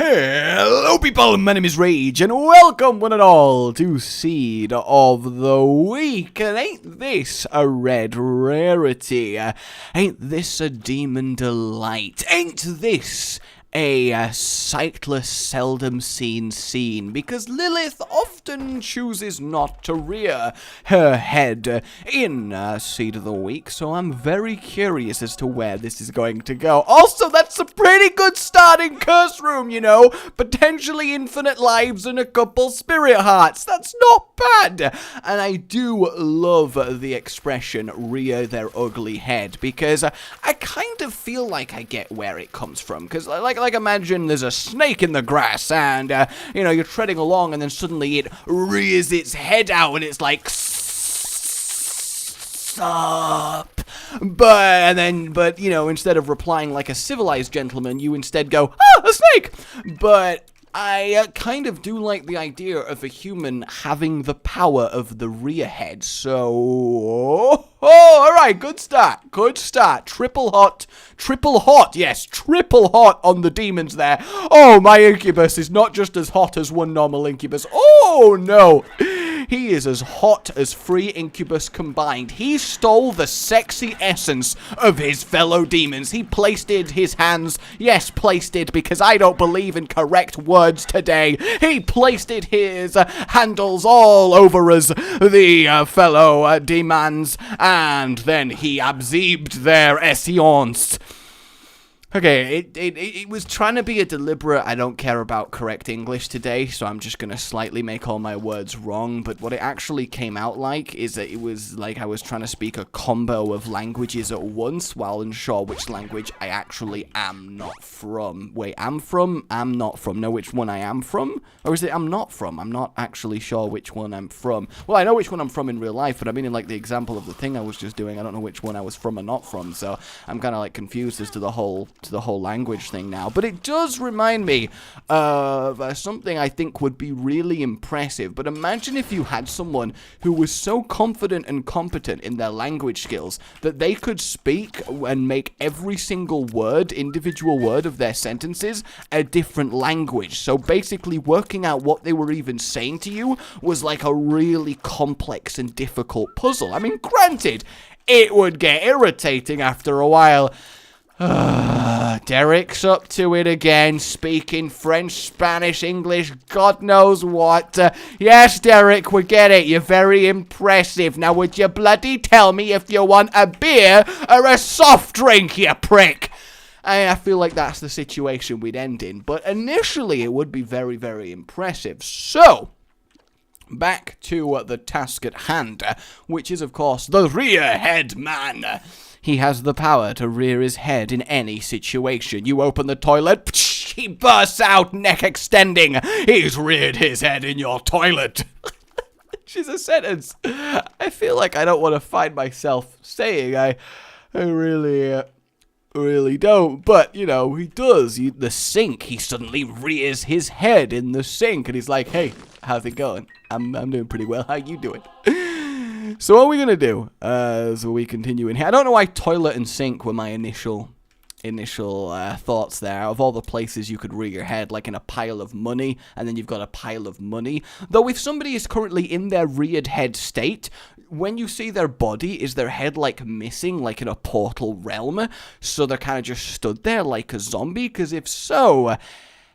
Hello people, my name is Rage, and welcome one and all to Seed of the Week. And ain't this a red rarity? Ain't this a demon delight? Ain't this a sightless, seldom seen scene? Because Lilith often chooses not to rear her head in Seed of the Week, so I'm very curious as to where this is going to go. Also, that's a pretty good starting curse room, you know. Potentially infinite lives and a couple spirit hearts. That's not bad. And I do love the expression, rear their ugly head, because I kind of feel like I get where it comes from. Because, like imagine there's a snake in the grass, and, you know, you're treading along, and then suddenly it rears its head out, and it's like, sup? But, you know, instead of replying like a civilized gentleman, you instead go, a snake! But I kind of do like the idea of a human having the power of the rear head, so... alright, good start, triple hot, yes, triple hot on the demons there. Oh, my incubus is not just as hot as one normal incubus, oh no! He is as hot as 3 incubus combined. He stole the sexy essence of his fellow demons. He pasted his hands, yes, pasted, because I don't believe in correct words today. He pasted his handles all over us, the fellow demons, and then he absorbed their essence. Okay, it was trying to be a deliberate, I don't care about correct English today, so I'm just going to slightly make all my words wrong, but what it actually came out like is that it was like I was trying to speak a combo of languages at once while unsure which language I actually am not from. Wait, am not from. Know which one I am from? Or is it I'm not from? I'm not actually sure which one I'm from. Well, I know which one I'm from in real life, but I mean in like the example of the thing I was just doing, I don't know which one I was from or not from, so I'm kind of like confused as to the whole language thing now. But it does remind me of something I think would be really impressive. But imagine if you had someone who was so confident and competent in their language skills that they could speak and make every single word, individual word of their sentences, a different language. So basically working out what they were even saying to you was like a really complex and difficult puzzle. I mean, granted, it would get irritating after a while. Derek's up to it again, speaking French, Spanish, English, God knows what. Yes, Derek, we get it. You're very impressive. Now, would you bloody tell me if you want a beer or a soft drink, you prick? I feel like that's the situation we'd end in. But initially, it would be very, very impressive. So, back to the task at hand, which is, of course, the rear head man. He has the power to rear his head in any situation. You open the toilet, he bursts out, neck extending. He's reared his head in your toilet. Which is a sentence I feel like I don't want to find myself saying. I really don't. But, you know, he does. The sink, he suddenly rears his head in the sink. And he's like, hey, how's it going? I'm doing pretty well. How you doing? So what are we going to do as we continue in here? I don't know why toilet and sink were my initial thoughts there. Of all the places you could rear your head, like in a pile of money, and then you've got a pile of money. Though if somebody is currently in their reared head state, when you see their body, is their head like missing, like in a portal realm? So they're kind of just stood there like a zombie? Because if so,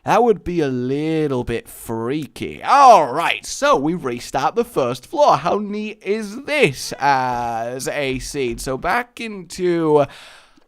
that would be a little bit freaky. Alright, so we restart the first floor. How neat is this as a scene? So back into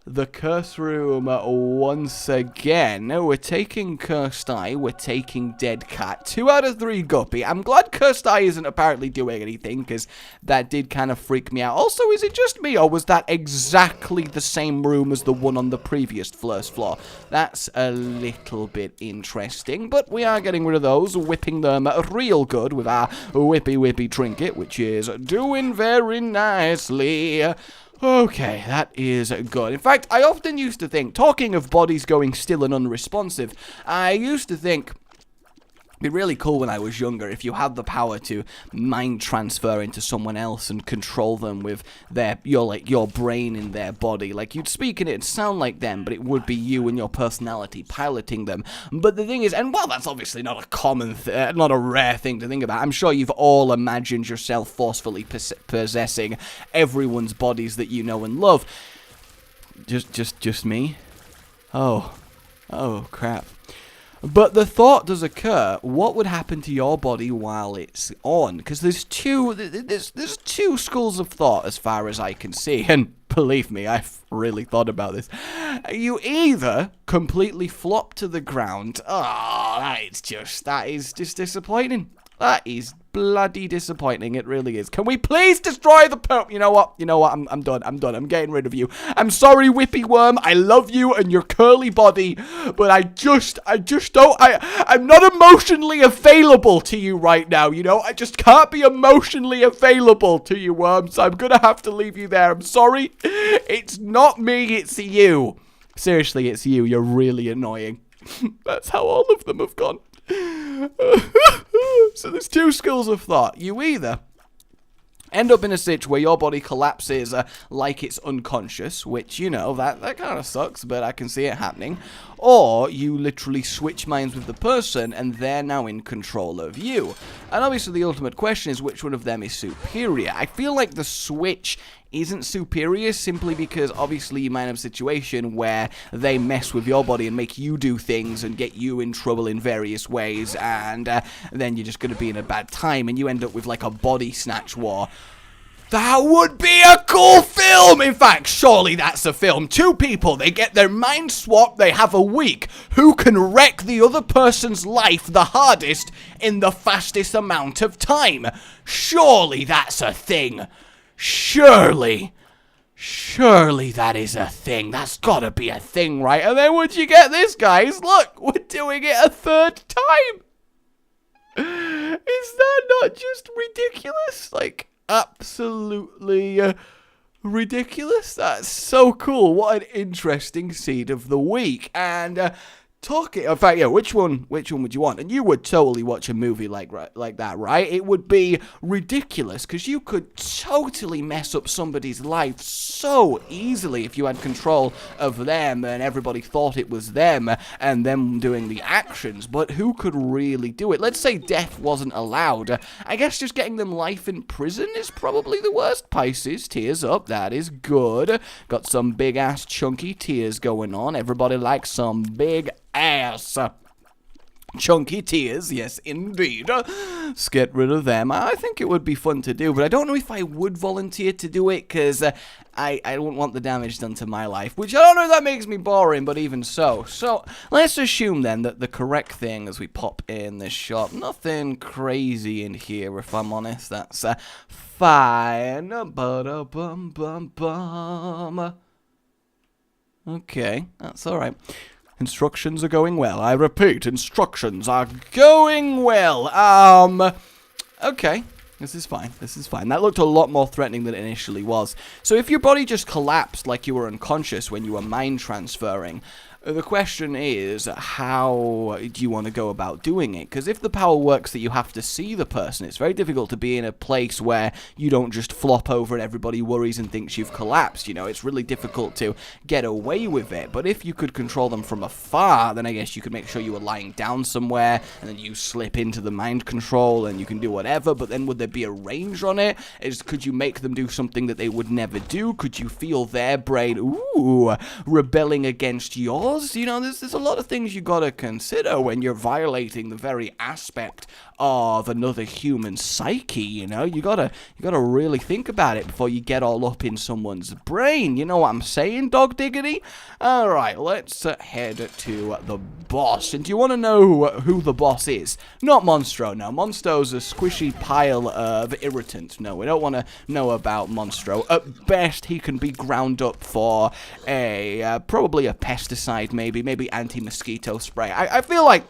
the curse room once again. We're taking Cursed Eye, we're taking Dead Cat. 2 out of 3 Guppy. I'm glad Cursed Eye isn't apparently doing anything, because that did kind of freak me out. Also, is it just me, or was that exactly the same room as the one on the previous first floor? That's a little bit interesting, but we are getting rid of those, whipping them real good with our whippy trinket, which is doing very nicely. Okay, that is good. In fact, I often used to think, talking of bodies going still and unresponsive, I used to think It'd be really cool when I was younger if you had the power to mind transfer into someone else and control them with your brain in their body. Like, you'd speak and it'd sound like them, but it would be you and your personality piloting them. But the thing is, and well, that's obviously not a not a rare thing to think about. I'm sure you've all imagined yourself forcefully possessing everyone's bodies that you know and love. Just me? Oh, crap. But the thought does occur, what would happen to your body while it's on? Because there's two schools of thought as far as I can see, and believe me, I've really thought about this. You either completely flop to the ground. Oh, that is just disappointing. That is bloody disappointing. It really is. Can we please destroy the Pope? You know what? I'm done. I'm getting rid of you. I'm sorry, Whippy Worm. I love you and your curly body, but I just don't. I'm not emotionally available to you right now. You know, I just can't be emotionally available to you, Worm. So I'm gonna have to leave you there. I'm sorry. It's not me. It's you. Seriously, it's you. You're really annoying. That's how all of them have gone. So there's two schools of thought. You either end up in a situation where your body collapses like it's unconscious, which, you know, that kind of sucks, but I can see it happening. Or you literally switch minds with the person and they're now in control of you. And obviously the ultimate question is which one of them is superior. I feel like the switch isn't superior simply because obviously you might have a situation where they mess with your body and make you do things and get you in trouble in various ways, and then you're just going to be in a bad time and you end up with like a body snatch war. That would be a cool film! In fact, surely that's a film. Two people, they get their mind swapped, they have a week. Who can wreck the other person's life the hardest in the fastest amount of time? Surely that's a thing. Surely that is a thing. That's gotta be a thing, right? And then would you get this, guys? Look, we're doing it a third time. Is that not just ridiculous? Like, absolutely ridiculous. That's so cool. What an interesting seed of the week. And in fact, yeah, which one would you want? And you would totally watch a movie like that, right? It would be ridiculous because you could totally mess up somebody's life so easily if you had control of them and everybody thought it was them and them doing the actions. But who could really do it? Let's say death wasn't allowed. I guess just getting them life in prison is probably the worst. Pisces, tears up. That is good. Got some big ass chunky tears going on. Everybody likes some big ass chunky tears, yes indeed. Let's get rid of them. I think it would be fun to do, but I don't know if I would volunteer to do it because I don't want the damage done to my life, which I don't know if that makes me boring, but even so. So let's assume then that the correct thing as we pop in this shop, nothing crazy in here if I'm honest, that's fine. Okay, that's alright. Instructions are going well. I repeat, instructions are going well. Okay. This is fine. That looked a lot more threatening than it initially was. So if your body just collapsed like you were unconscious when you were mind transferring, the question is, how do you want to go about doing it? Because if the power works that you have to see the person, it's very difficult to be in a place where you don't just flop over and everybody worries and thinks you've collapsed. You know, it's really difficult to get away with it. But if you could control them from afar, then I guess you could make sure you were lying down somewhere, and then you slip into the mind control, and you can do whatever. But then would there be a range on it? Could you make them do something that they would never do? Could you feel their brain, rebelling against yours? You know, there's a lot of things you gotta consider when you're violating the very aspect of another human psyche, you know? You gotta really think about it before you get all up in someone's brain. You know what I'm saying, Dog Diggity? Alright, let's head to the boss. And do you want to know who the boss is? Not Monstro, no. Monstro's a squishy pile of irritant. No, we don't want to know about Monstro. At best, he can be ground up for probably a pesticide, maybe anti-mosquito spray. I feel like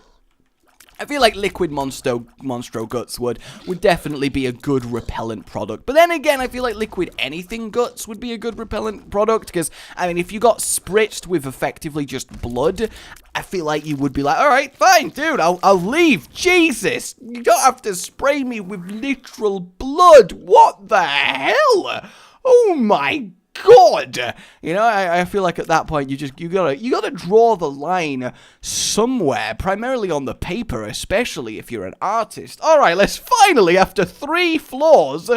I feel like liquid Monstro guts would definitely be a good repellent product. But then again, I feel like liquid anything guts would be a good repellent product. Because, I mean, if you got spritzed with effectively just blood, I feel like you would be like, alright, fine, dude, I'll leave. Jesus, you don't have to spray me with literal blood. What the hell? Oh my God, you know, I feel like at that point you gotta draw the line somewhere, primarily on the paper, especially if you're an artist. All right, let's finally, after 3 floors,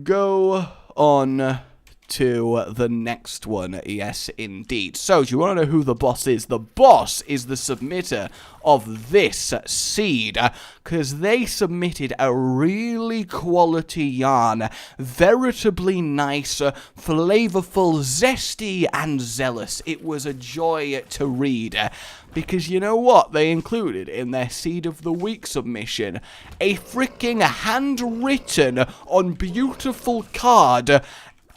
go on to the next one. Yes, indeed. So, do you want to know who the boss is? The boss is the submitter of this seed, because they submitted a really quality yarn, veritably nice, flavorful, zesty, and zealous. It was a joy to read. Because you know what they included in their Seed of the Week submission? A freaking handwritten on beautiful card,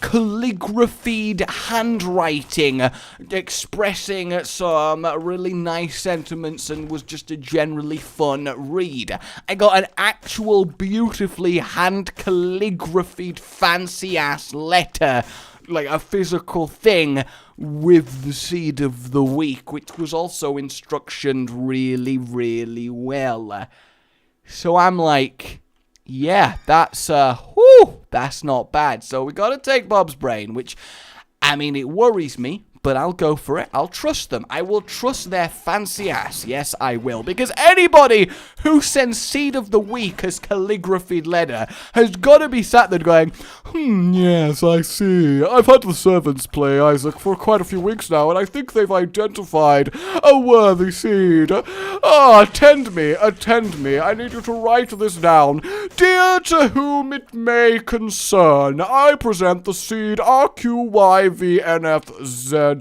calligraphied handwriting expressing some really nice sentiments and was just a generally fun read. I got an actual beautifully hand calligraphied fancy ass letter, like a physical thing, with the Seed of the Week, which was also instructioned really, really well. So I'm like, yeah, that's not bad. So we gotta take Bob's brain, which, I mean, it worries me, but I'll go for it. I'll trust them. I will trust their fancy ass. Yes, I will. Because anybody who sends Seed of the Week as calligraphied letter has got to be sat there going, yes, I see. I've had the servants play Isaac for quite a few weeks now, and I think they've identified a worthy seed. Attend me. I need you to write this down. Dear to whom it may concern, I present the seed RQYVNFZ.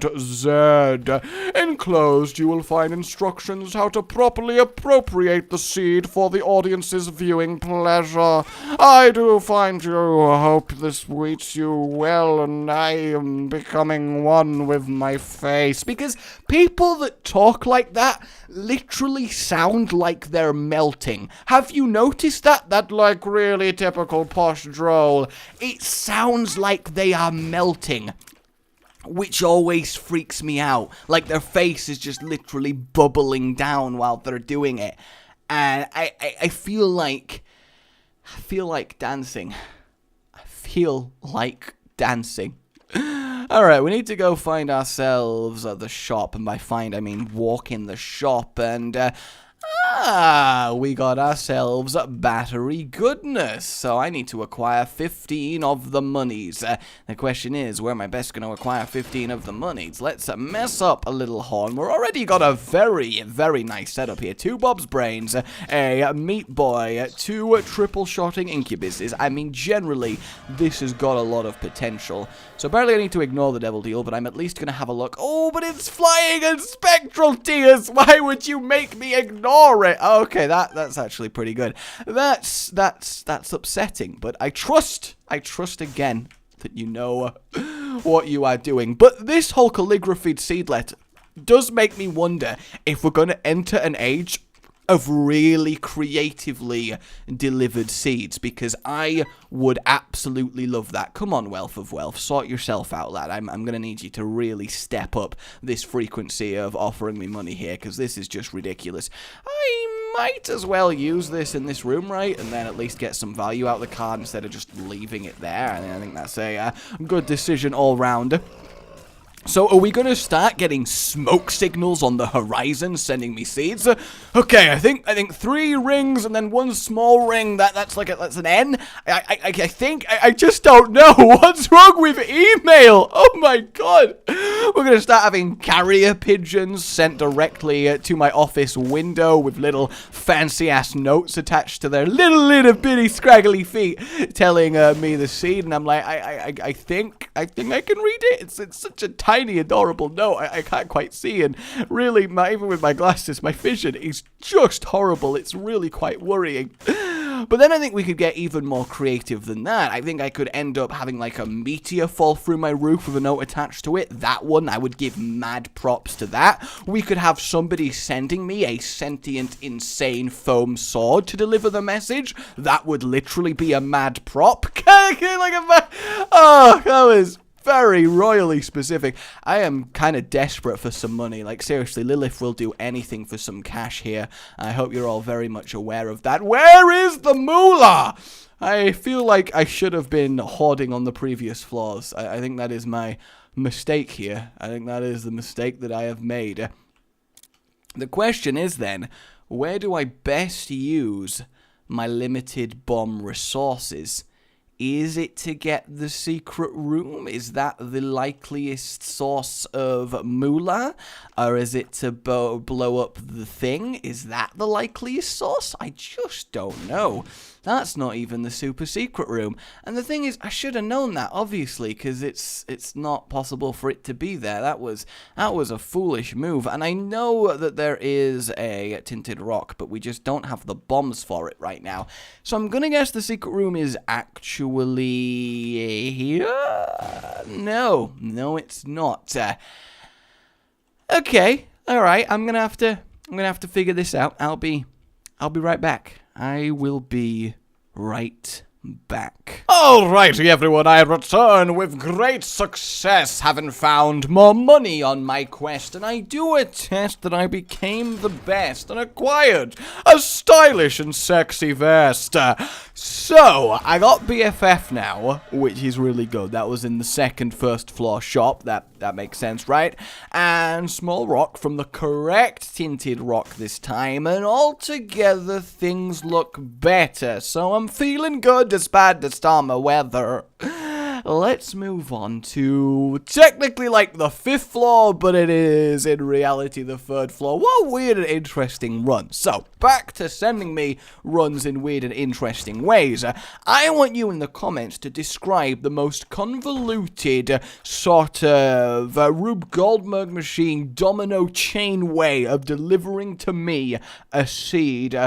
Enclosed, you will find instructions how to properly appropriate the seed for the audience's viewing pleasure. I do find you, hope this waits you well, and I am becoming one with my face. Because people that talk like that literally sound like they're melting. Have you noticed that? That, like, really typical posh droll. It sounds like they are melting, which always freaks me out. Like, their face is just literally bubbling down while they're doing it. And I feel like dancing. I feel like dancing. Alright, we need to go find ourselves the shop. And by find, I mean walk in the shop. And, we got ourselves battery goodness. So I need to acquire 15 of the monies. The question is, where am I best going to acquire 15 of the monies? Let's mess up a little horn. We're already got a very, very nice setup here. 2 Bob's Brains, a Meat Boy, 2 triple-shotting incubuses. I mean, generally, this has got a lot of potential. So apparently I need to ignore the devil deal, but I'm at least going to have a look. Oh, but it's flying and spectral tears. Why would you make me ignore it? Okay, that's actually pretty good. That's upsetting, but I trust again that you know what you are doing. But this whole calligraphied seedlet does make me wonder if we're going to enter an age of really creatively delivered seeds, because I would absolutely love that. Come on, Wealth of Wealth, sort yourself out, lad. I'm gonna need you to really step up this frequency of offering me money here, because this is just ridiculous. I might as well use this in this room, right, and then at least get some value out of the card instead of just leaving it there. And I think that's a good decision all round. So, are we going to start getting smoke signals on the horizon sending me seeds? Okay, I think 3 rings and then 1 small ring. That's an N. I just don't know. What's wrong with email? Oh my god. We're going to start having carrier pigeons sent directly to my office window with little fancy ass notes attached to their little bitty scraggly feet telling me the seed, and I'm like, I think I can read it. It's such a tiny, adorable note. I can't quite see, and really, even with my glasses, my vision is just horrible. It's really quite worrying. But then I think we could get even more creative than that. I think I could end up having like a meteor fall through my roof with a note attached to it. That one, I would give mad props to that. We could have somebody sending me a sentient, insane foam sword to deliver the message. That would literally be a mad prop. Oh, that was very royally specific. I am kind of desperate for some money. Like, seriously, Lilith will do anything for some cash here. I hope you're all very much aware of that. Where is the moolah? I feel like I should have been hoarding on the previous floors. I think that is my mistake here. I think that is the mistake that I have made. The question is then, where do I best use my limited bomb resources? Is it to get the secret room? Is that the likeliest source of moolah? Or is it to blow up the thing? Is that the likeliest source? I just don't know. That's not even the super secret room. And the thing is, I should have known that, obviously, because it's not possible for it to be there. That was a foolish move. And I know that there is a tinted rock, but we just don't have the bombs for it right now. So I'm gonna guess the secret room is actually here? No, it's not. Okay, all right. I'm gonna have to figure this out. I'll be right back. I will be right back. Alrighty everyone, I return with great success, having found more money on my quest, and I do attest that I became the best and acquired a stylish and sexy vest. So, I got BFF now, which is really good. That was in the first floor shop. That makes sense, right? And small rock from the correct tinted rock this time, and altogether things look better. So I'm feeling good despite the stormy weather. Let's move on to technically like the 5th floor, but it is in reality the 3rd floor. What a weird and interesting run. So, back to sending me runs in weird and interesting ways. I want you in the comments to describe the most convoluted sort of Rube Goldberg machine domino chain way of delivering to me a seed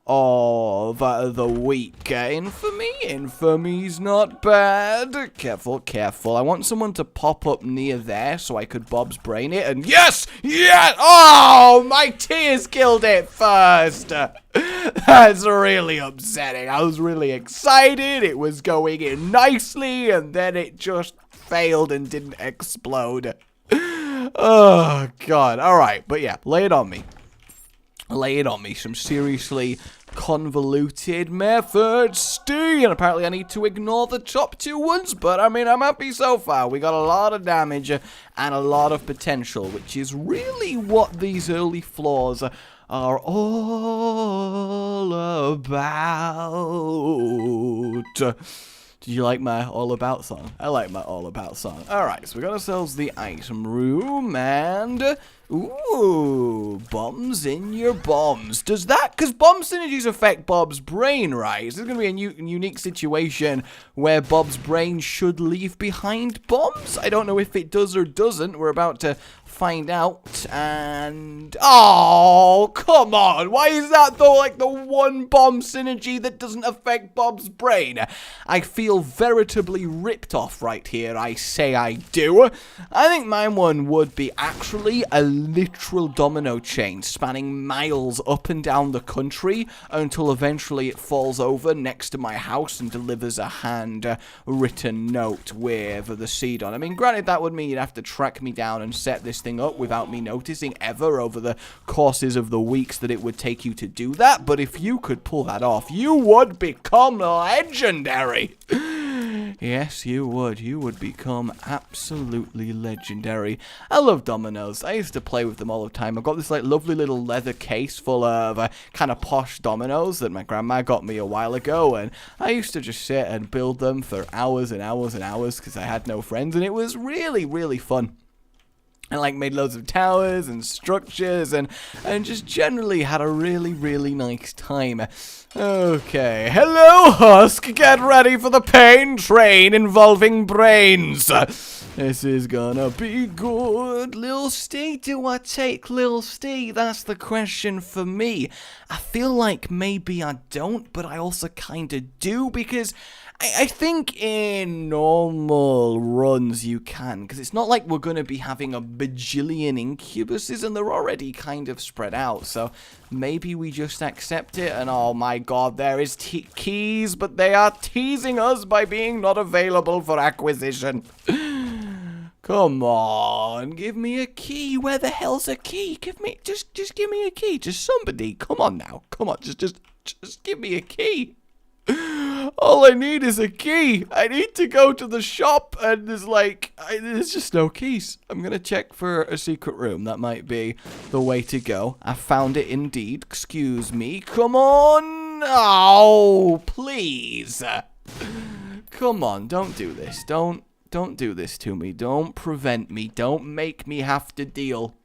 of the week. Infamy's not bad. Careful. I want someone to pop up near there so I could Bob's brain it, and yes! Oh, my tears killed it first. That's really upsetting. I was really excited. It was going in nicely, and then it just failed and didn't explode. Oh, God. All right, but yeah, lay it on me. Some seriously convoluted methods. And apparently I need to ignore the top 2 ones, but I mean, I'm happy so far. We got a lot of damage and a lot of potential, which is really what these early floors are all about. Did you like my All About song? I like my All About song. Alright, so we got ourselves the item room, and ooh, bombs in your bombs. Does that, because bomb synergies affect Bob's brain, right? Is this going to be a unique situation where Bob's brain should leave behind bombs? I don't know if it does or doesn't. We're about to find out, and oh, come on, why is that though like the one bomb synergy that doesn't affect Bob's brain? I feel veritably ripped off right here, I say I do. I think my one would be actually a literal domino chain spanning miles up and down the country until eventually it falls over next to my house and delivers a hand-written note with the seed on. I mean, granted, that would mean you'd have to track me down and set this thing up without me noticing ever over the courses of the weeks that it would take you to do that, but if you could pull that off, you would become legendary. Yes, you would. You would become absolutely legendary. I love dominoes. I used to play with them all the time. I've got this like lovely little leather case full of kind of posh dominoes that my grandma got me a while ago, and I used to just sit and build them for hours and hours and hours because I had no friends, and it was really, really fun. And like made loads of towers and structures and just generally had a really, really nice time. Okay, hello Husk, get ready for the pain train involving brains. This is gonna be good. Lil Steve, do I take Lil Steve? That's the question for me. I feel like maybe I don't, but I also kinda do, because I think in normal runs you can, because it's not like we're going to be having a bajillion incubuses, and they're already kind of spread out, so maybe we just accept it. And oh my god, there is keys, but they are teasing us by being not available for acquisition. Come on, give me a key. Where the hell's a key? Just give me a key. Just somebody, come on now, come on, just give me a key. All I need is a key. I need to go to the shop, and there's just no keys. I'm gonna check for a secret room. That might be the way to go. I found it indeed. Excuse me. Come on. Oh, please. Come on. Don't do this. Don't do this to me. Don't prevent me. Don't make me have to deal.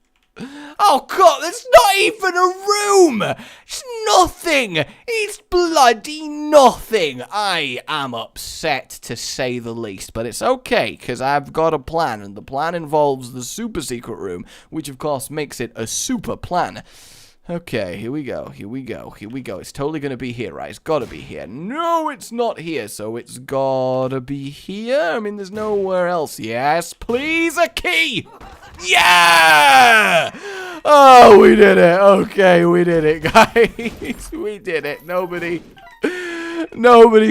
Oh god, there's not even a room! It's nothing! It's bloody nothing! I am upset, to say the least, but it's okay, because I've got a plan, and the plan involves the super secret room, which of course makes it a super plan. Okay, here we go, here we go, here we go. It's totally gonna be here, right? It's gotta be here. No, it's not here, so it's gotta be here. I mean, there's nowhere else. Yes, please, a key! Yeah! Oh, we did it. Okay, we did it, guys. We did it. Nobody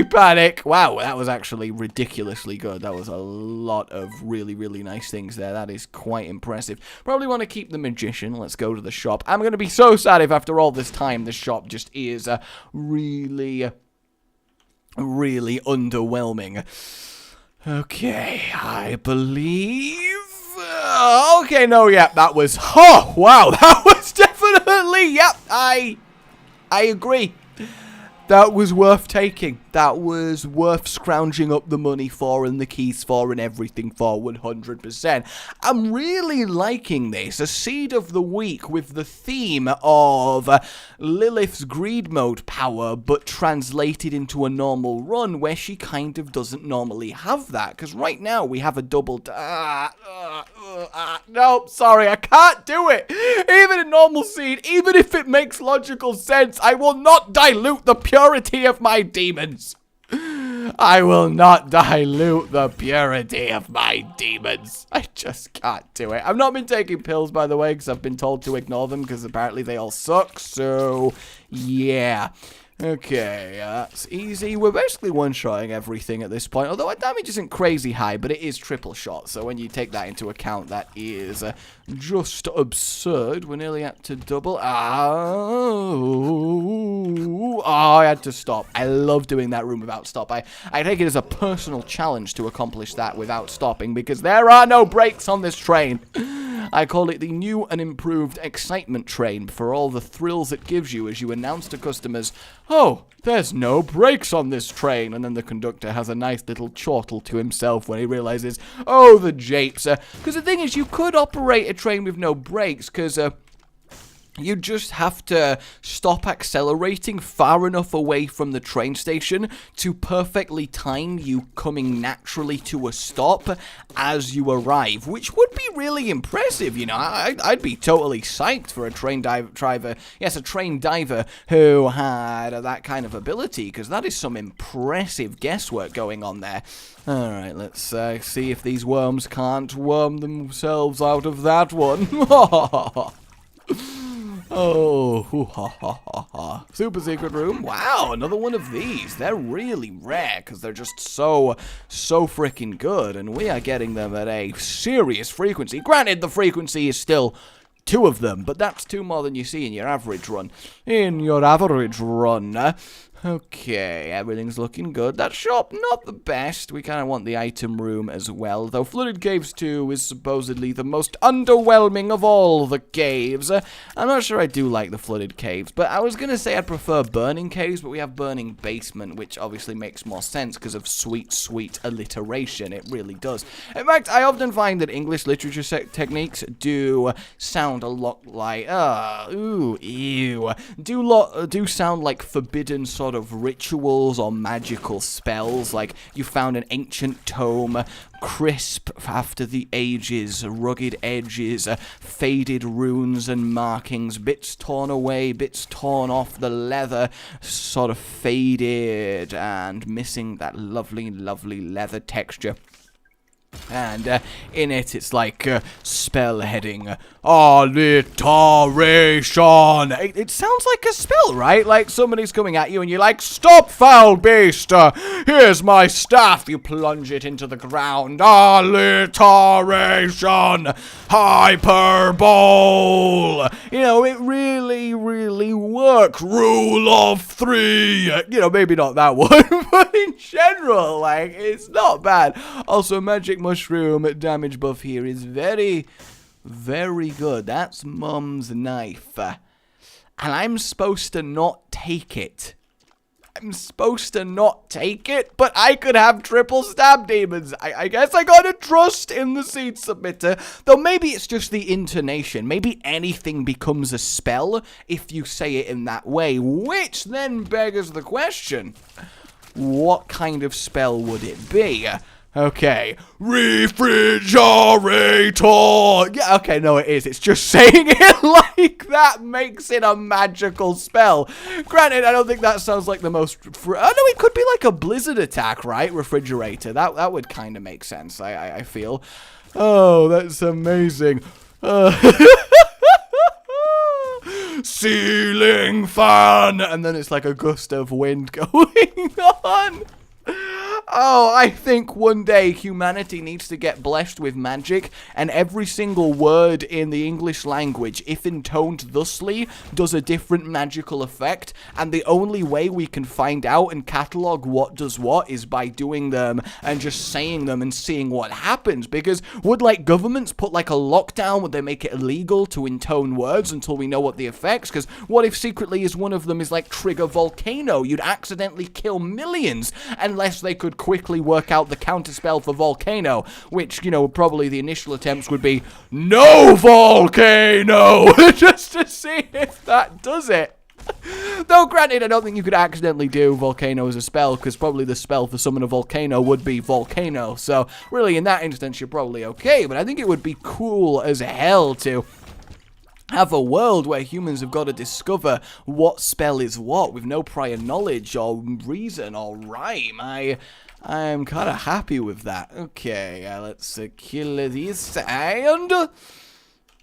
panic. Wow, that was actually ridiculously good. That was a lot of really, really nice things there. That is quite impressive. Probably want to keep the magician. Let's go to the shop. I'm going to be so sad if after all this time the shop just is really, really underwhelming. Okay, I believe... okay, no, yeah, that was... oh, wow, that was definitely... yep, I agree. That was worth taking. That was worth scrounging up the money for and the keys for and everything for 100%. I'm really liking this. A seed of the week with the theme of Lilith's greed mode power, but translated into a normal run where she kind of doesn't normally have that. Because right now we have a double... nope, sorry, I can't do it. Even in normal seed, even if it makes logical sense, I will not dilute the purity of my demons. I will not dilute the purity of my demons. I just can't do it. I've not been taking pills, by the way, because I've been told to ignore them, because apparently they all suck, so yeah. Okay, that's easy. We're basically one-shotting everything at this point, although our damage isn't crazy high, but it is triple shot, so when you take that into account, that is just absurd. We're nearly at to double. Oh, I had to stop. I love doing that room without stop. I take it as a personal challenge to accomplish that without stopping, because there are no brakes on this train. I call it the new and improved excitement train for all the thrills it gives you as you announce to customers, oh, there's no brakes on this train. And then the conductor has a nice little chortle to himself when he realizes, oh, the japes. Because the thing is, you could operate a train with no brakes, because... you just have to stop accelerating far enough away from the train station to perfectly time you coming naturally to a stop as you arrive, which would be really impressive, you know. I'd be totally psyched for a train driver, yes, a train diver who had that kind of ability, because that is some impressive guesswork going on there. Alright, let's see if these worms can't worm themselves out of that one. Oh, ha, ha, ha, ha. Super secret room. Wow, another one of these. They're really rare because they're just so freaking good, and we are getting them at a serious frequency. Granted, the frequency is still 2 of them, but that's 2 more than you see in your average run. Okay, everything's looking good. That shop, not the best. We kind of want the item room as well, though Flooded Caves 2 is supposedly the most underwhelming of all the caves. I'm not sure I do like the Flooded Caves, but I was going to say I'd prefer Burning Caves, but we have Burning Basement, which obviously makes more sense because of sweet, sweet alliteration. It really does. In fact, I often find that English literature techniques do sound a lot like, do sound like forbidden sort sort of rituals or magical spells. Like, you found an ancient tome, crisp after the ages, rugged edges, faded runes and markings, bits torn away, bits torn off the leather, sort of faded and missing that lovely, lovely leather texture. And in it, it's like spell heading, alliteration. It sounds like a spell, right? Like somebody's coming at you and you're like, stop, foul beast, here's my staff. You plunge it into the ground. Alliteration, hyperbole. You know, it really, really works. Rule of 3. You know, maybe not that one, but in general, like, it's not bad. Also, magic mushroom damage buff here is very, very good. That's Mum's knife. And I'm supposed to not take it. I'm supposed to not take it, but I could have triple stab demons. I guess I gotta trust in the seed submitter. Though maybe it's just the intonation. Maybe anything becomes a spell if you say it in that way, which then beggars the question. What kind of spell would it be? Okay, refrigerator. Yeah, okay, no, it is. It's just saying it like that makes it a magical spell. Granted, I don't think that sounds like the most. I know it could be like a blizzard attack, right? Refrigerator. That would kind of make sense. I feel. Oh, that's amazing. Ceiling fan, and then it's like a gust of wind going on. Oh, I think one day humanity needs to get blessed with magic, and every single word in the English language, if intoned thusly, does a different magical effect, and the only way we can find out and catalogue what does what is by doing them and just saying them and seeing what happens, because would, like, governments put, like, a lockdown? Would they make it illegal to intone words until we know what the effects? Because what if secretly is one of them is, like, trigger volcano? You'd accidentally kill millions unless they could quickly work out the counterspell for volcano, which, you know, probably the initial attempts would be no volcano, just to see if that does it. Though, granted, I don't think you could accidentally do volcano as a spell, because probably the spell for summon a volcano would be volcano, so really in that instance you're probably okay, but I think it would be cool as hell to have a world where humans have got to discover what spell is what with no prior knowledge or reason or rhyme. I'm kind of happy with that. Okay, let's kill this and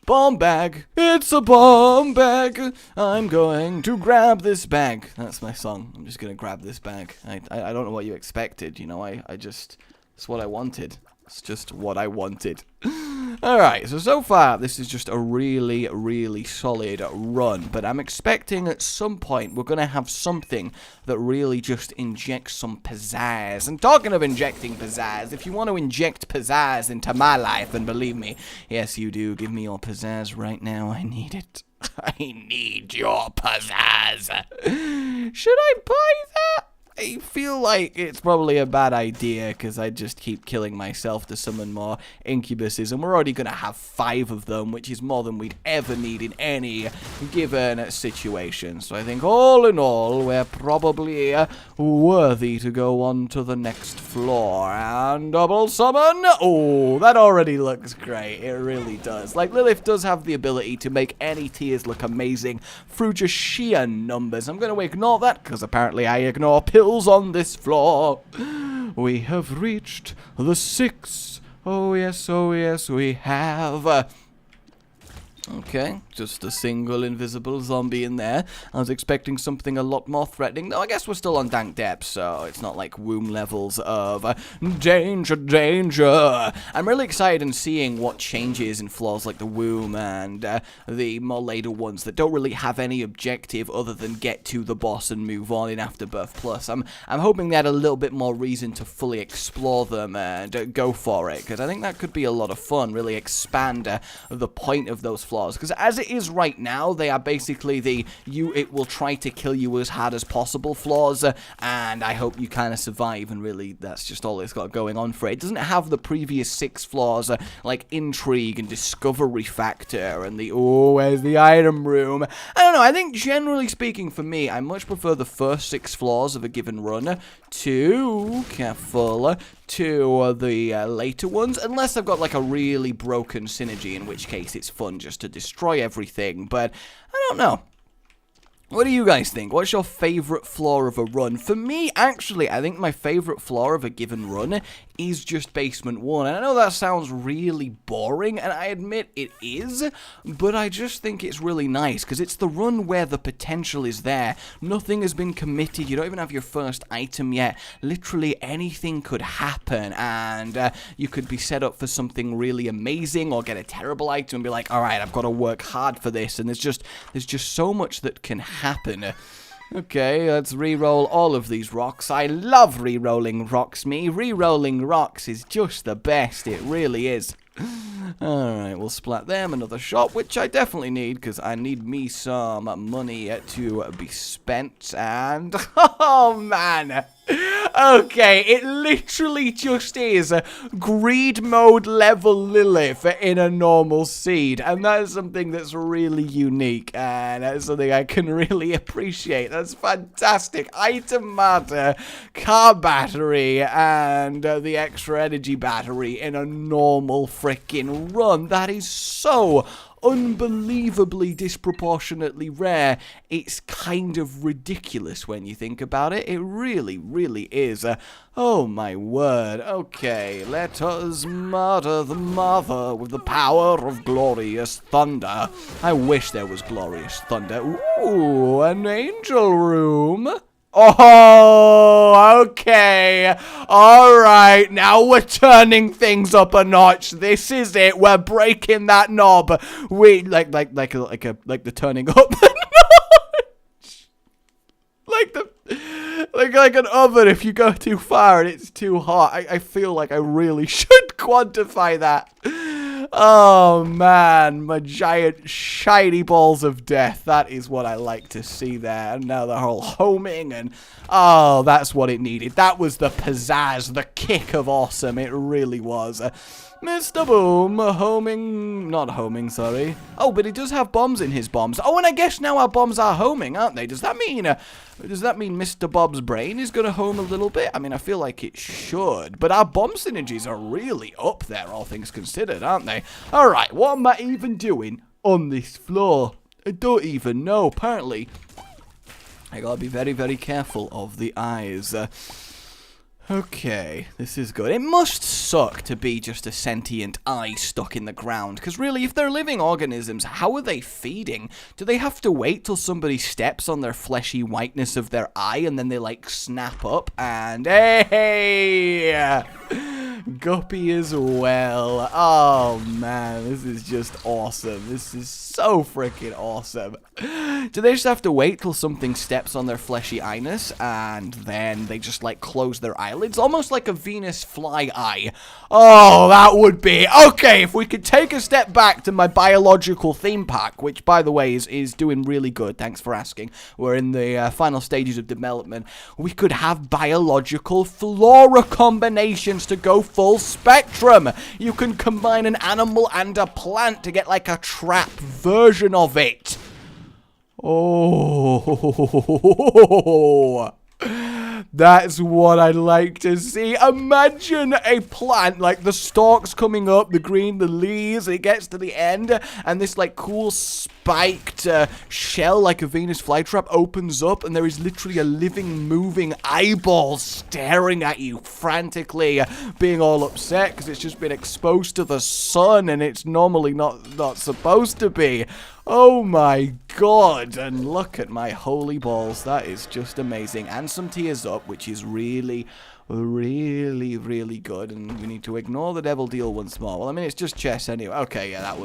bomb bag. It's a bomb bag. I'm going to grab this bag. That's my song. I'm just gonna grab this bag. I don't know what you expected. You know, I just it's what I wanted. It's just what I wanted. Alright, so far, this is just a really, really solid run. But I'm expecting at some point we're going to have something that really just injects some pizzazz. And talking of injecting pizzazz, if you want to inject pizzazz into my life, and believe me, yes you do, give me your pizzazz right now, I need it. I need your pizzazz. Should I buy that? I feel like it's probably a bad idea, because I just keep killing myself to summon more incubuses, and we're already going to have 5 of them, which is more than we'd ever need in any given situation. So I think all in all, we're probably worthy to go on to the next floor. And double summon! Oh, that already looks great. It really does. Like, Lilith does have the ability to make any tiers look amazing through just sheer numbers. I'm going to ignore that, because apparently I ignore pills on this floor. We have reached the 6. Oh yes, we have. Okay, just a single invisible zombie in there. I was expecting something a lot more threatening, though I guess we're still on dank depths, so it's not like womb levels of danger, danger. I'm really excited in seeing what changes in floors like the womb and the more later ones that don't really have any objective other than get to the boss and move on in Afterbirth Plus. I'm hoping they had a little bit more reason to fully explore them and go for it, because I think that could be a lot of fun, really expand the point of those floors flaws, because as it is right now, they are basically the it will try to kill you as hard as possible flaws, and I hope you kind of survive, and really, that's just all it's got going on for it. It doesn't have the previous 6 flaws, like intrigue and discovery factor, and where's the item room? I don't know, I think generally speaking for me, I much prefer the first 6 flaws of a given run to, careful, to the later ones, unless I've got like a really broken synergy, in which case it's fun just to destroy everything, but I don't know. What do you guys think? What's your favorite flaw of a run? For me, actually, I think my favorite flaw of a given run is just Basement 1. And I know that sounds really boring, and I admit it is, but I just think it's really nice, because it's the run where the potential is there. Nothing has been committed. You don't even have your first item yet. Literally anything could happen, and you could be set up for something really amazing, or get a terrible item and be like, alright, I've got to work hard for this, and there's just so much that can happen. Okay, let's re-roll all of these rocks. I love re-rolling rocks, me. Re-rolling rocks is just the best. It really is. Alright, we'll splat them. Another shop, which I definitely need, because I need me some money to be spent. And, oh man. Okay, it literally just is greed mode level Lilith in a normal seed, and that is something that's really unique, and that's something I can really appreciate. That's fantastic. Item matter, car battery, and the extra energy battery in a normal freaking run. That is so unbelievably disproportionately rare. It's kind of ridiculous when you think about it. It really, really is. Oh my word. Okay, let us murder the mother with the power of glorious thunder. I wish there was glorious thunder. Ooh, an angel room. Oh, okay. Alright, now we're turning things up a notch. This is it. We're breaking that knob. We like the turning up the notch. Like an oven if you go too far and it's too hot. I feel like I really should quantify that. Oh man, my giant shiny balls of death. That is what I like to see there. And now the whole homing, and oh, that's what it needed. That was the pizzazz, the kick of awesome. It really was. Mr. Boom, not homing, sorry. Oh, but he does have bombs in his bombs. Oh, and I guess now our bombs are homing, aren't they? Does that mean Mr. Bob's brain is going to home a little bit? I mean, I feel like it should. But our bomb synergies are really up there, all things considered, aren't they? All right, what am I even doing on this floor? I don't even know. Apparently, I gotta be very, very careful of the eyes. Okay, this is good. It must suck to be just a sentient eye stuck in the ground, because really, if they're living organisms, how are they feeding? Do they have to wait till somebody steps on their fleshy whiteness of their eye, and then they, like, snap up, and hey! Guppy as well. Oh, man, this is just awesome. This is so freaking awesome. Do they just have to wait till something steps on their fleshy eye-ness, and then they just, like, close their eyelids? Almost like a Venus fly eye. Oh, that would be... Okay, if we could take a step back to my biological theme park, which, by the way, is doing really good. Thanks for asking. We're in the final stages of development. We could have biological flora combinations to go full spectrum. You can combine an animal and a plant to get, like, a trap version of it. Oh, that's what I'd like to see. Imagine a plant, like the stalks coming up, the green, the leaves, it gets to the end, and this like cool spiked shell, like a Venus flytrap, opens up, and there is literally a living, moving eyeball staring at you frantically, being all upset because it's just been exposed to the sun, and it's normally not supposed to be. Oh my god, and look at my holy balls. That is just amazing. And some tears up, which is really, really, really good. And we need to ignore the devil deal once more. Well, I mean, it's just chess anyway. Okay, yeah, that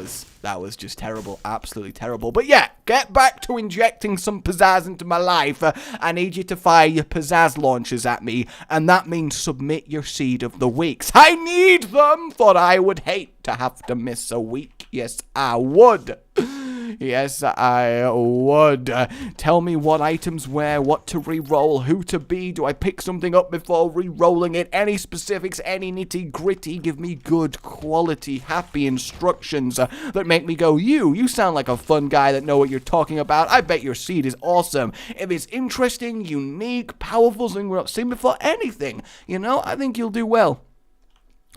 was just terrible. Absolutely terrible. But yeah, get back to injecting some pizzazz into my life. I need you to fire your pizzazz launchers at me. And that means submit your seed of the weeks. I need them, for I would hate to have to miss a week. Yes, I would. Yes, I would. Tell me what items where, what to re-roll, who to be. Do I pick something up before re-rolling it? Any specifics, any nitty-gritty. Give me good quality, happy instructions that make me go, you sound like a fun guy that know what you're talking about. I bet your seed is awesome. If it's interesting, unique, powerful, something we're not seen before, anything, you know, I think you'll do well.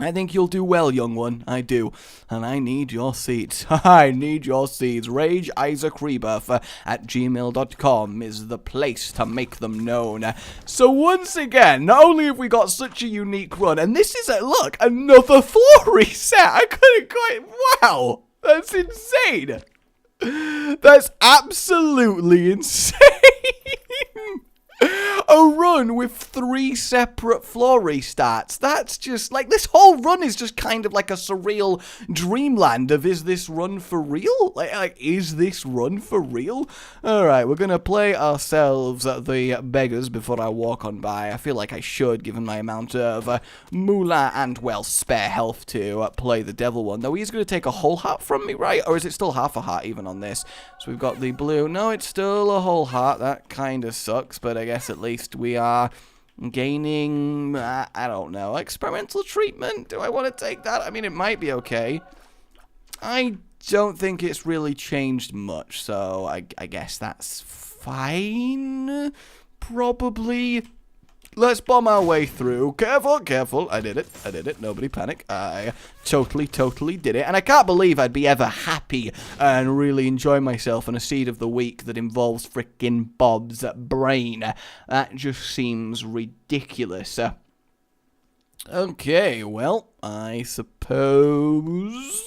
I think you'll do well, young one. I do. And I need your seeds. I need your seeds. RageIsaacRebirth at gmail.com is the place to make them known. So once again, not only have we got such a unique run, and this is, look, another floor reset. I couldn't quite, wow. That's insane. That's absolutely insane. A run with 3 separate floor restarts. That's just, like, this whole run is just kind of like a surreal dreamland of, is this run for real? Like is this run for real? Alright, we're gonna play ourselves the beggars before I walk on by. I feel like I should, given my amount of moolah and, well, spare health to play the devil one. Though he's gonna take a whole heart from me, right? Or is it still half a heart even on this? So we've got the blue. No, it's still a whole heart. That kind of sucks, but I guess at least we are gaining, I don't know, experimental treatment. Do I want to take that? I mean, it might be okay. I don't think it's really changed much, so I guess that's fine. Probably. Let's bomb our way through. Careful, careful. I did it. Nobody panic. I totally did it. And I can't believe I'd be ever happy and really enjoy myself on a seed of the week that involves frickin' Bob's brain. That just seems ridiculous. Okay, well, I suppose...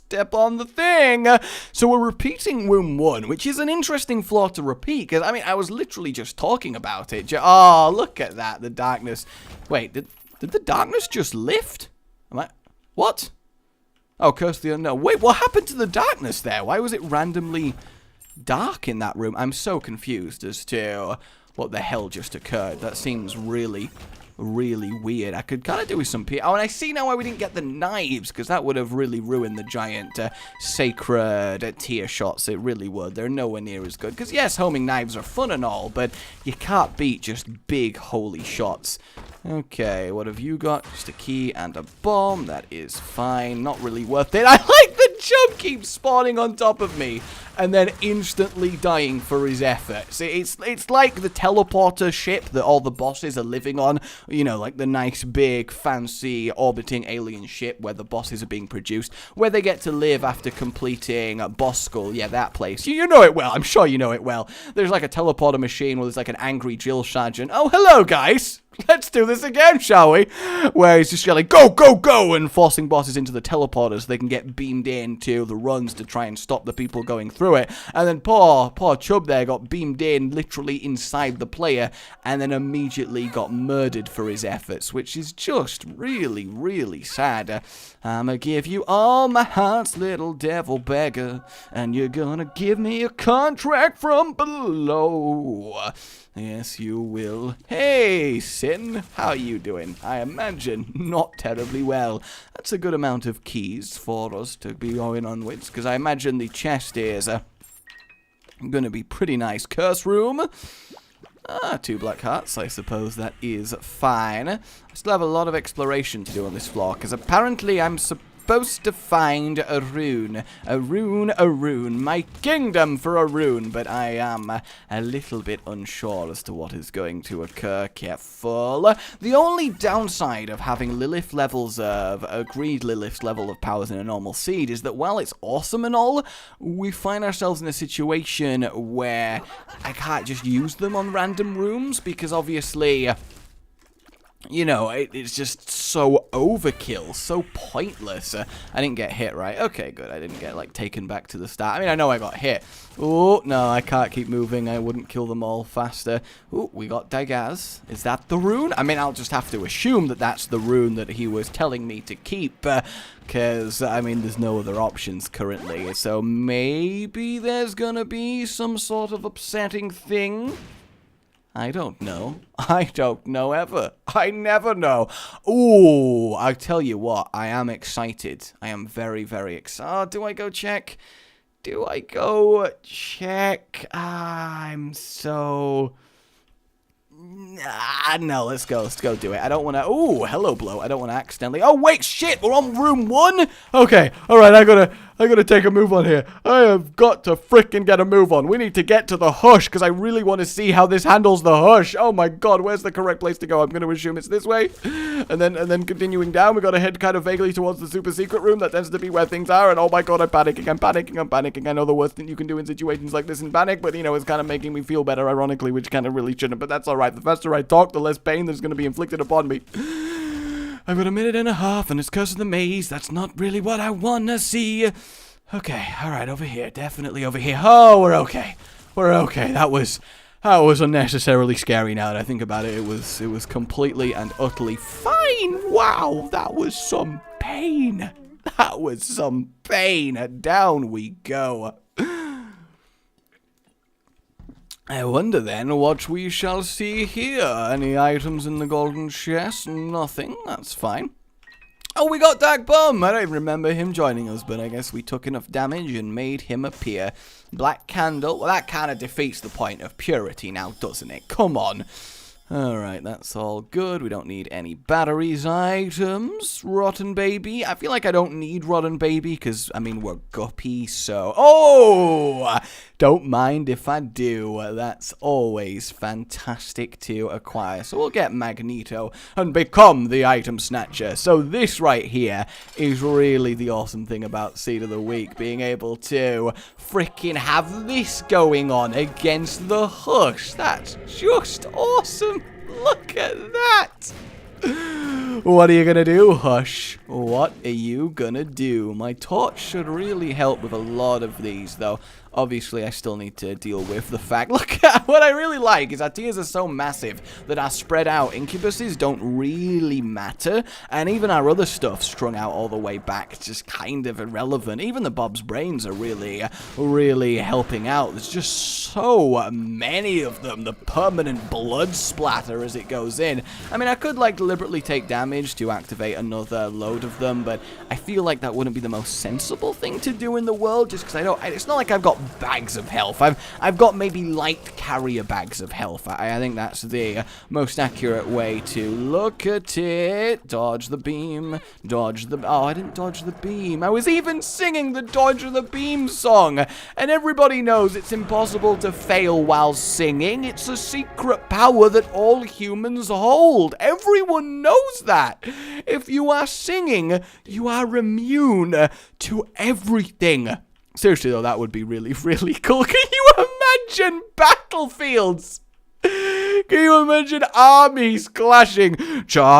step on the thing. So we're repeating room 1, which is an interesting floor to repeat, because, I mean, I was literally just talking about it. Oh, look at that, the darkness. Wait, did the darkness just lift? What? Oh, curse the unknown. Wait, what happened to the darkness there? Why was it randomly dark in that room? I'm so confused as to what the hell just occurred. That seems really weird. I could kind of do with some Oh, and I see now why we didn't get the knives, because that would have really ruined the giant sacred tier shots. It really would. They're nowhere near as good. Because, yes, homing knives are fun and all, but you can't beat just big, holy shots. Okay, what have you got? Just a key and a bomb. That is fine. Not really worth it. I like the chump keeps spawning on top of me and then instantly dying for his efforts. It's like the teleporter ship that all the bosses are living on. You know, like the nice, big, fancy, orbiting alien ship where the bosses are being produced, where they get to live after completing Boss Skull. Yeah, that place. You know it well. I'm sure you know it well. There's like a teleporter machine where there's like an angry drill sergeant. Oh, hello, guys. Let's do this again, shall we? Where he's just yelling, go, go, go, and forcing bosses into the teleporters so they can get beamed into the runs to try and stop the people going through it. And then poor Chub there got beamed in literally inside the player and then immediately got murdered for his efforts, which is just really sad. I'ma give you all my heart's little devil beggar, and you're gonna give me a contract from below. Yes, you will. Hey, Sin, how are you doing? I imagine not terribly well. That's a good amount of keys for us to be going on with, because I imagine the chest is going to be pretty nice. Curse room. 2 black hearts. I suppose that is fine. I still have a lot of exploration to do on this floor, because apparently I'm supposed to find a rune. A rune. My kingdom for a rune. But I am a little bit unsure as to what is going to occur. Careful. The only downside of having Lilith levels of, agreed Lilith's level of powers in a normal seed is that while it's awesome and all, we find ourselves in a situation where I can't just use them on random rooms, because obviously... you know, it's just so overkill, so pointless. I didn't get hit, right? Okay, good. I didn't get, like, taken back to the start. I mean, I know I got hit. Oh, no, I can't keep moving. I wouldn't kill them all faster. Oh, we got Dagaz. Is that the rune? I mean, I'll just have to assume that that's the rune that he was telling me to keep. Because, I mean, there's no other options currently. So maybe there's gonna be some sort of upsetting thing. I don't know. I don't know ever. I never know. Ooh, I tell you what, I am excited. I am very, very excited. Oh, do I go check? Do I go check? I'm so... no, let's go do it. I don't want to... Ooh, hello, blow. I don't want to accidentally... Oh, wait, shit, we're on room 1? Okay, all right, I gotta take a move on here. I have got to frickin' get a move on. We need to get to the hush, because I really want to see how this handles the hush. Oh, my God, where's the correct place to go? I'm going to assume it's this way. And then continuing down, we got to head kind of vaguely towards the super secret room. That tends to be where things are. And, oh, my God, I'm panicking. I know the worst thing you can do in situations like this in panic, but, you know, it's kind of making me feel better, ironically, which kind of really shouldn't. But that's all right. The faster I talk, the less pain that's going to be inflicted upon me. I've got a minute and a half, and it's Curse of the Maze. That's not really what I want to see. Okay, all right, over here. Definitely over here. Oh, we're okay. We're okay. That was unnecessarily scary now that I think about it. It was completely and utterly fine. Wow, that was some pain. That was some pain. Down we go. I wonder then what we shall see here. Any items in the golden chest? Nothing. That's fine. Oh, we got Dark Bum! I don't even remember him joining us, but I guess we took enough damage and made him appear. Black Candle. Well, that kind of defeats the point of purity now, doesn't it? Come on. Alright, that's all good. We don't need any batteries items. Rotten Baby. I feel like I don't need Rotten Baby because, I mean, we're guppy, so... Oh! Don't mind if I do. That's always fantastic to acquire. So we'll get Magneto and become the item snatcher. So this right here is really the awesome thing about Seed of the Week. Being able to freaking have this going on against the Hush. That's just awesome. Look at that. What are you gonna do, Hush? What are you gonna do? My torch should really help with a lot of these, though. Obviously, I still need to deal with the fact... Look, what I really like is our tiers are so massive that our spread out incubuses don't really matter. And even our other stuff strung out all the way back is just kind of irrelevant. Even the Bob's Brains are really, really helping out. There's just so many of them. The permanent blood splatter as it goes in. I mean, I could, like, deliberately take damage to activate another load of them, but I feel like that wouldn't be the most sensible thing to do in the world, just because I don't... It's not like I've got bags of health. I've got maybe light carrier bags of health. I think that's the most accurate way to look at it. Dodge the beam. Dodge the... Oh, I didn't dodge the beam. I was even singing the Dodge the Beam song. And everybody knows it's impossible to fail while singing. It's a secret power that all humans hold. Everyone knows that. If you are singing, you are immune to everything. Seriously, though, that would be really, really cool. Can you imagine battlefields? Can you imagine armies clashing? Charge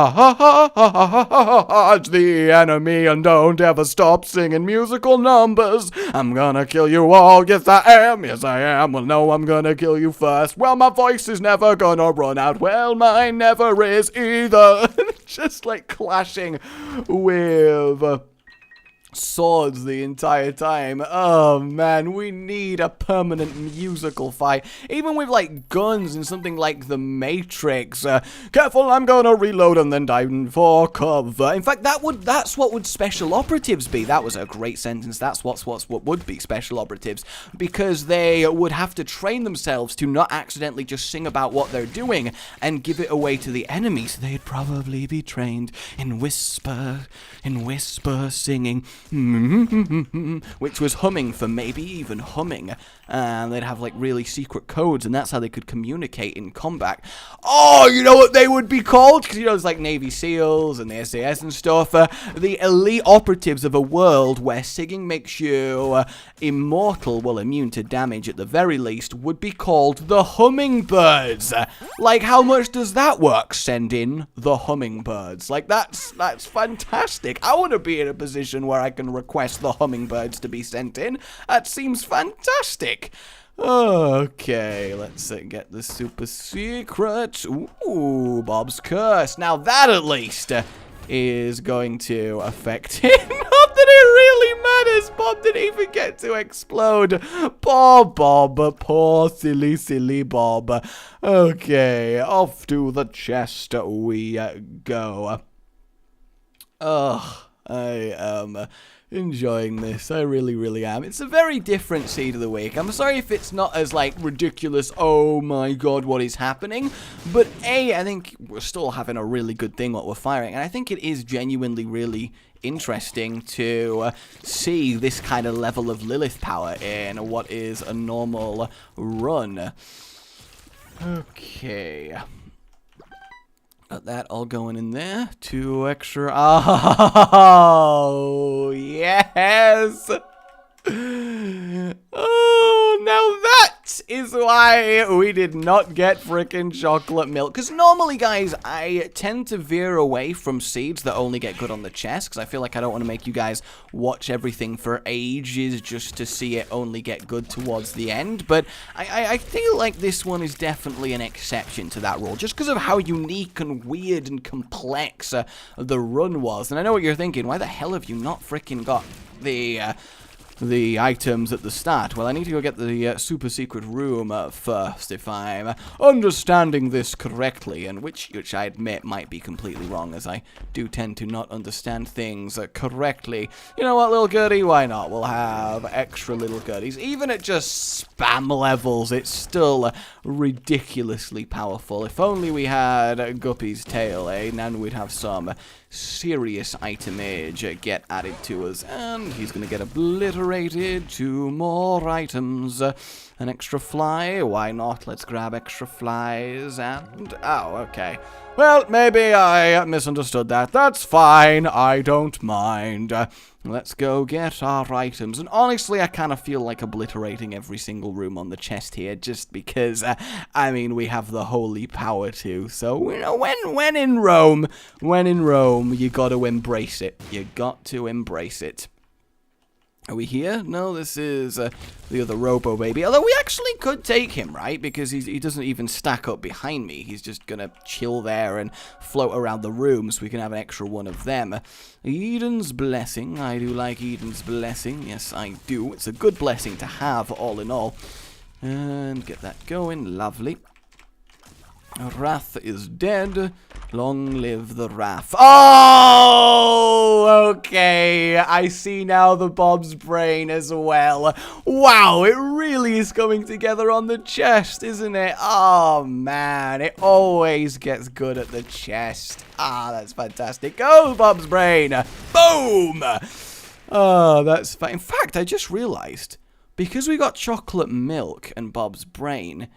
the enemy and don't ever stop singing musical numbers. I'm gonna kill you all. Yes, I am. Yes, I am. Well, no, I'm gonna kill you first. Well, my voice is never gonna run out. Well, mine never is either. Just like clashing with... swords the entire time. Oh man, we need a permanent musical fight. Even with like guns and something like the Matrix. Careful, I'm gonna reload and then dive for cover. In fact, that's what would special operatives be. That was a great sentence. That's what would be special operatives, because they would have to train themselves to not accidentally just sing about what they're doing and give it away to the enemy. So they'd probably be trained in whisper singing. Which was humming for maybe even humming. And they'd have like really secret codes, and that's how they could communicate in combat. Oh, you know what they would be called? Because, you know, it's like Navy SEALs and the SAS and stuff. The elite operatives of a world where singing makes you immortal, well, immune to damage at the very least, would be called the Hummingbirds. Like, how much does that work? Send in the Hummingbirds. Like, that's fantastic. I want to be in a position where I can request the Hummingbirds to be sent in. That seems fantastic. Okay, let's get the super secret. Ooh, Bob's Curse. Now that at least is going to affect him. Not that it really this Bob didn't even get to explode. Poor Bob. Poor silly, silly Bob. Okay, off to the chest we go. Ugh, I am enjoying this. I really, really am. It's a very different seed of the week. I'm sorry if it's not as, like, ridiculous, oh my god, what is happening? But, I think we're still having a really good thing what we're firing. And I think it is genuinely really interesting to see this kind of level of Lilith power in what is a normal run. Okay. Got that all going in there. 2 extra. Oh, yes. Oh, now that is why we did not get frickin' chocolate milk. Because normally, guys, I tend to veer away from seeds that only get good on the chest. Because I feel like I don't want to make you guys watch everything for ages just to see it only get good towards the end. But I feel like this one is definitely an exception to that rule. Just because of how unique and weird and complex the run was. And I know what you're thinking. Why the hell have you not frickin' got the items at the start? Well, I need to go get the super secret room first, if I'm understanding this correctly, and which I admit might be completely wrong, as I do tend to not understand things correctly. You know what, little goodie? Why not? We'll have extra little goodies. Even at just spam levels, it's still ridiculously powerful. If only we had Guppy's tail, eh? Then we'd have some serious itemage get added to us, and he's gonna get obliterated. 2 more items. An extra fly, why not? Let's grab extra flies, and oh, okay. Well, maybe I misunderstood that. That's fine, I don't mind. Let's go get our items. And honestly, I kind of feel like obliterating every single room on the chest here, just because, I mean, we have the holy power to. So, you know, when in Rome, you got to embrace it. You got to embrace it. Are we here? No, this is the other Robo Baby. Although we actually could take him, right? Because he doesn't even stack up behind me. He's just going to chill there and float around the room so we can have an extra one of them. Eden's Blessing. I do like Eden's Blessing. Yes, I do. It's a good blessing to have, all in all. And get that going. Lovely. Wrath is dead. Long live the Wrath. Oh, okay. I see now the Bob's brain as well. Wow, it really is coming together on the chest, isn't it? Oh, man. It always gets good at the chest. Ah, that's fantastic. Go, Bob's brain. Boom. Oh, that's fine. In fact, I just realized, because we got chocolate milk and Bob's brain,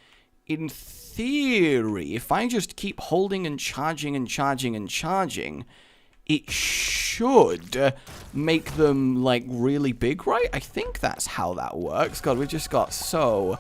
in theory, if I just keep holding and charging and charging and charging, it should make them, like, really big, right? I think that's how that works. God, we've just got so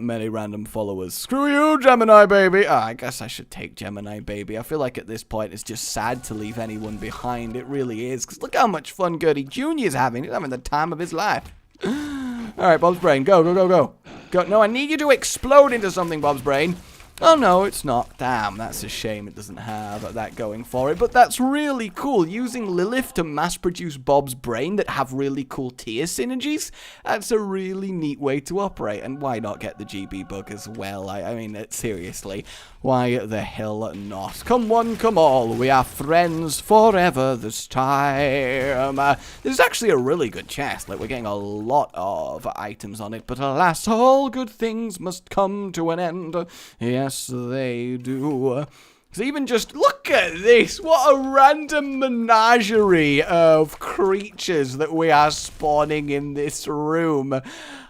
many random followers. Screw you, Gemini Baby! Oh, I guess I should take Gemini Baby. I feel like at this point it's just sad to leave anyone behind. It really is, because look how much fun Gertie Jr. is having. He's having the time of his life. Alright, Bob's brain. Go, go, go, go. Go. No, I need you to explode into something, Bob's brain. Oh, no, it's not. Damn, that's a shame it doesn't have that going for it. But that's really cool. Using Lilith to mass-produce Bob's brain that have really cool tier synergies, that's a really neat way to operate. And why not get the GB bug as well? I mean, seriously, why the hell not? Come one, come all. We are friends forever this time. This is actually a really good chest. Like, we're getting a lot of items on it. But alas, all good things must come to an end. Yes, they do. So even just look at this. What a random menagerie of creatures that we are spawning in this room.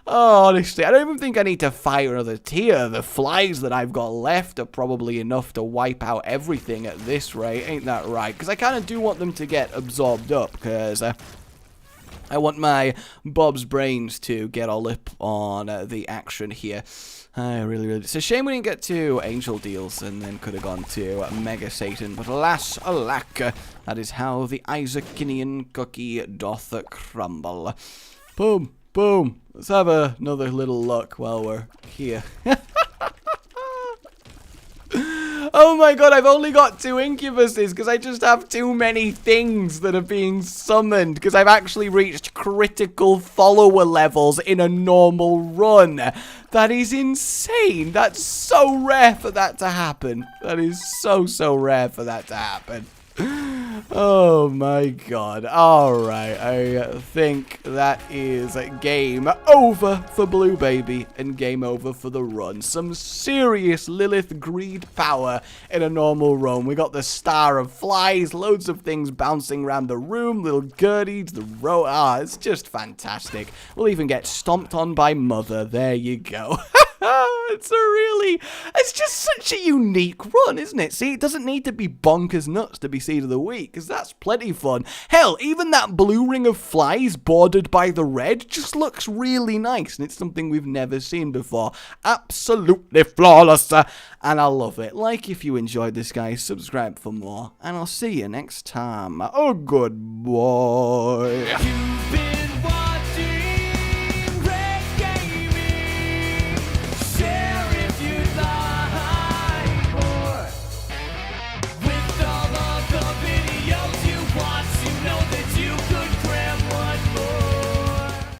Oh, honestly, I don't even think I need to fight another tier. The flies that I've got left are probably enough to wipe out everything at this rate. Ain't that right? Because I kind of do want them to get absorbed up, because I want my Bob's brains to get all up on the action here. I really, it's a shame we didn't get to Angel Deals and then could have gone to Mega Satan, but alas, alack, that is how the Isaacinian cookie doth crumble. Boom, boom. Let's have another little look while we're here. Oh my god, I've only got 2 incubuses because I just have too many things that are being summoned because I've actually reached critical follower levels in a normal run. That is insane. That's so rare for that to happen. That is so rare for that to happen. Oh my god. Alright, I think that is game over for Blue Baby and game over for the run. Some serious Lilith greed power in a normal run. We got the Star of Flies, loads of things bouncing around the room, little Gerties, the row. It's just fantastic. We'll even get stomped on by Mother. There you go. It's just such a unique run, isn't it? See, it doesn't need to be bonkers nuts to be Seed of the Week, because that's plenty fun. Hell, even that blue ring of flies bordered by the red just looks really nice, and it's something we've never seen before. Absolutely flawless, and I love it. Like if you enjoyed this, guys, subscribe for more, and I'll see you next time. Oh, good boy.